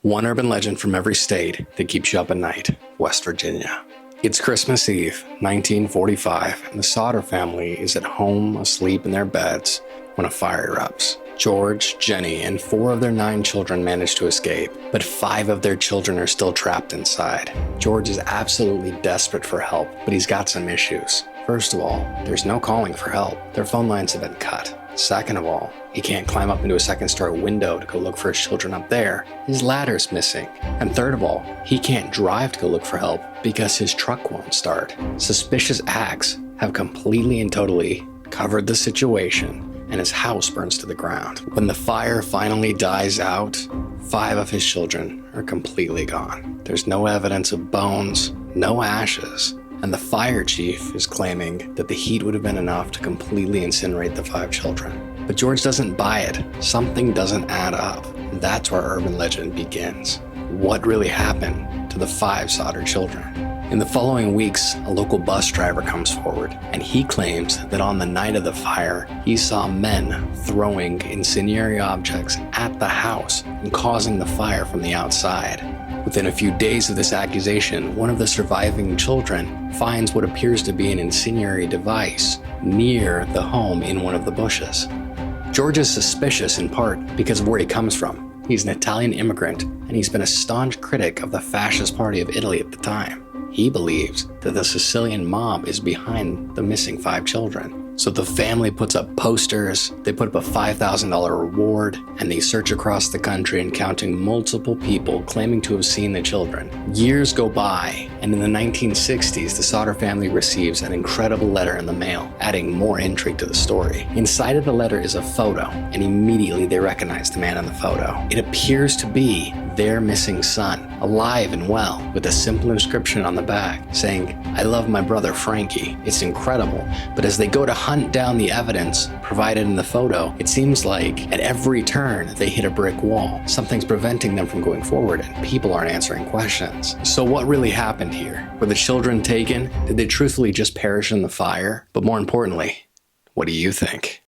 One urban legend from every state that keeps you up at night, West Virginia. It's Christmas Eve, 1945, and the Sodder family is at home asleep in their beds when a fire erupts. George, Jenny, and 4 of their 9 children manage to escape, but 5 of their children are still trapped inside. George is absolutely desperate for help, but he's got some issues. First of all, there's no calling for help. Their phone lines have been cut. Second of all, he can't climb up into a second-story window to go look for his children up there. His ladder's missing. And third of all, he can't drive to go look for help because his truck won't start. Suspicious acts have completely and totally covered the situation, and his house burns to the ground. When the fire finally dies out, 5 of his children are completely gone. There's no evidence of bones, no ashes, and the fire chief is claiming that the heat would have been enough to completely incinerate the 5 children. But George doesn't buy it. Something doesn't add up. And that's where urban legend begins. What really happened to the 5 Sodder children? In the following weeks, a local bus driver comes forward, and he claims that on the night of the fire, he saw men throwing incendiary objects at the house and causing the fire from the outside. Within a few days of this accusation, one of the surviving children finds what appears to be an incendiary device near the home in one of the bushes. George is suspicious in part because of where he comes from. He's an Italian immigrant, and he's been a staunch critic of the fascist party of Italy at the time. He believes that the Sicilian mob is behind the missing 5 children. So the family puts up posters, they put up a $5,000 reward, and they search across the country encountering multiple people claiming to have seen the children. Years go by, and in the 1960s, the Sodder family receives an incredible letter in the mail, adding more intrigue to the story. Inside of the letter is a photo, and immediately they recognize the man in the photo. It appears to be their missing son, alive and well, with a simple inscription on the back saying, "I love my brother Frankie." It's incredible, but as they go to hunt down the evidence provided in the photo, it seems like at every turn they hit a brick wall. Something's preventing them from going forward, and people aren't answering questions. So what really happened here? Were the children taken? Did they truthfully just perish in the fire? But more importantly, what do you think?